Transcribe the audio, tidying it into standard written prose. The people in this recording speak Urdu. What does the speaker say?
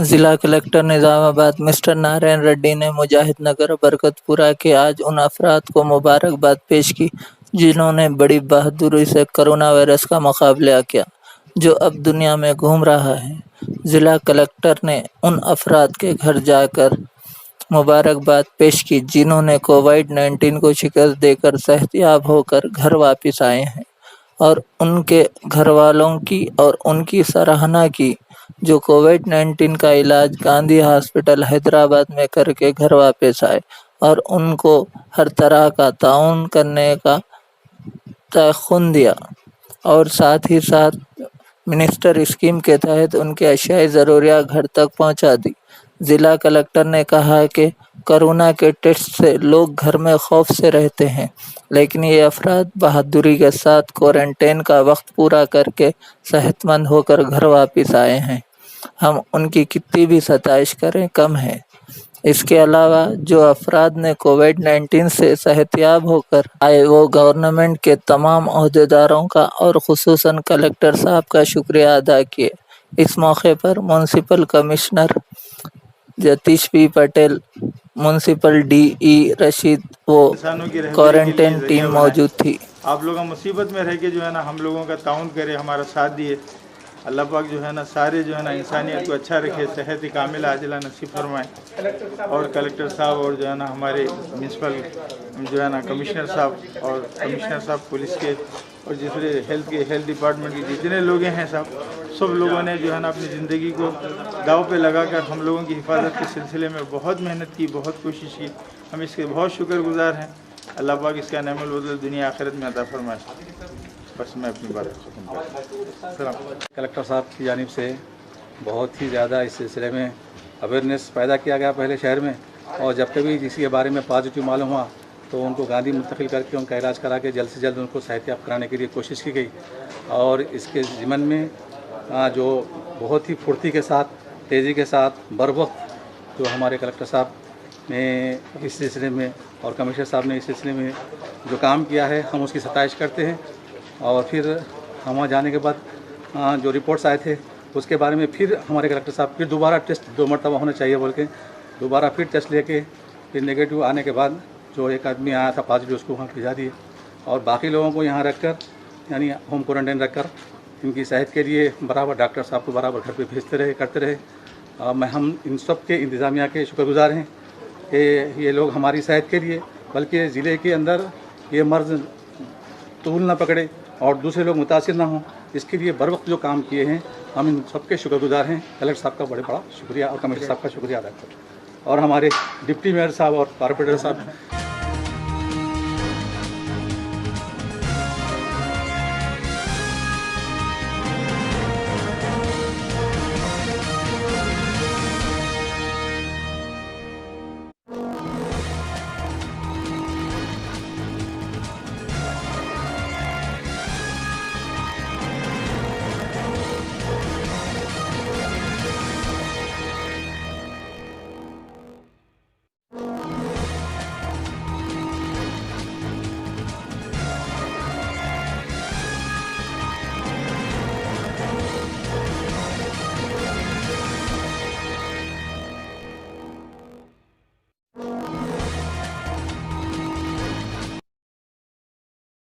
ضلع کلکٹر نظام آباد مسٹر نارائن ریڈی نے مجاہد نگر برکت پورہ کے آج ان افراد کو مبارکباد پیش کی جنہوں نے بڑی بہادری سے کرونا وائرس کا مقابلہ کیا جو اب دنیا میں گھوم رہا ہے۔ ضلع کلکٹر نے ان افراد کے گھر جا کر مبارکباد پیش کی جنہوں نے کووڈ-19 کو شکست دے کر صحت یاب ہو کر گھر واپس آئے ہیں، اور ان کے گھر والوں کی اور ان کی سراہنا کی جو کووڈ-19 کا علاج گاندھی ہاسپٹل حیدرآباد میں کر کے گھر واپس آئے اور ان کو ہر طرح کا تعاون کرنے کا تیقن دیا، اور ساتھ ہی ساتھ منسٹر اسکیم کے تحت ان کے اشیاء ضروریات گھر تک پہنچا دی۔ ضلع کلکٹر نے کہا کہ کورونا کے ٹیسٹ سے لوگ گھر میں خوف سے رہتے ہیں، لیکن یہ افراد بہادری کے ساتھ کوارنٹائن کا وقت پورا کر کے صحت مند ہو کر گھر واپس آئے ہیں۔ ہم ان کی کتنی بھی ستائش کریں کم ہے۔ اس کے علاوہ جو افراد نے کووڈ-19 سے صحت یاب ہو کر آئے وہ گورنمنٹ کے تمام عہدیداروں کا اور خصوصاً کلکٹر صاحب کا شکریہ ادا کیے۔ اس موقع پر municipal commissioner Jitesh P Patel, municipal D E Rashid و کوارنٹائن ٹیم موجود تھی۔ آپ لوگ مصیبت میں رہ کے جو ہے نا ہم لوگوں کا تعاون کرے، ہمارا ساتھ دیے۔ اللہ پاک جو ہے نا سارے جو ہے نا انسانیت کو اچھا رکھے، صحت کاملہ عاجلہ نصیب فرمائے، اور کلکٹر صاحب اور جو ہے نا ہمارے میونسپل جو ہے نا کمشنر صاحب اور کمشنر صاحب پولیس کے اور دوسرے ہیلتھ ڈپارٹمنٹ کے جتنے لوگ ہیں سب لوگوں نے جو ہے نا اپنی زندگی کو داؤ پہ لگا کر ہم لوگوں کی حفاظت کے سلسلے میں بہت محنت کی، بہت کوشش کی۔ ہم اس کے بہت شکر گزار ہیں۔ اللہ پاک اس کا نعم البدل دنیا آخرت میں عطا فرمائے۔ بس میں اپنی بات ختم کرتا ہوں۔ کلکٹر صاحب کی جانب سے بہت ہی زیادہ اس سلسلے میں اویئرنیس پیدا کیا گیا پہلے شہر میں، اور جب کبھی کسی کے بارے میں پازیٹیو معلوم ہوا تو ان کو گاندھی منتقل کر کے ان کا علاج کرا کے جلد سے جلد ان کو صحت یاب کرانے کے لیے کوشش کی گئی، اور اس کے ضمن میں جو بہت ہی پھرتی کے ساتھ، تیزی کے ساتھ، بر وقت جو ہمارے کلکٹر صاحب نے اس سلسلے میں اور کمشنر صاحب نے اس سلسلے میں جو کام کیا ہے، ہم اس کی ستائش کرتے ہیں۔ اور پھر ہم وہاں جانے کے بعد جو رپورٹس آئے تھے اس کے بارے میں پھر ہمارے کلکٹر صاحب پھر دوبارہ ٹیسٹ 2 مرتبہ ہونا چاہیے بول کے دوبارہ پھر ٹیسٹ لے کے پھر نگیٹو آنے کے بعد جو ایک آدمی آیا تھا پازیٹیو اس کو وہاں بھیجا دیے، اور باقی لوگوں کو یہاں رکھ کر یعنی ہوم کوارنٹائن رکھ کر ان کی صحت کے لیے برابر ڈاکٹر صاحب کو برابر گھر پہ بھیجتے رہے، کرتے رہے۔ ہم ان سب کے انتظامیہ کے شکر گزار ہیں کہ یہ لوگ ہماری صحت کے لیے بلکہ ضلع کے اندر یہ مرض طول نہ پکڑے اور دوسرے لوگ متاثر نہ ہوں، اس کے لیے بر وقت جو کام کیے ہیں ہم ان سب کے شکر گزار ہیں۔ کلکٹر صاحب کا بڑا شکریہ اور کمشنر صاحب کا شکریہ ادا کرتے ہیں، اور ہمارے ڈپٹی میئر صاحب اور کارپوریٹر صاحب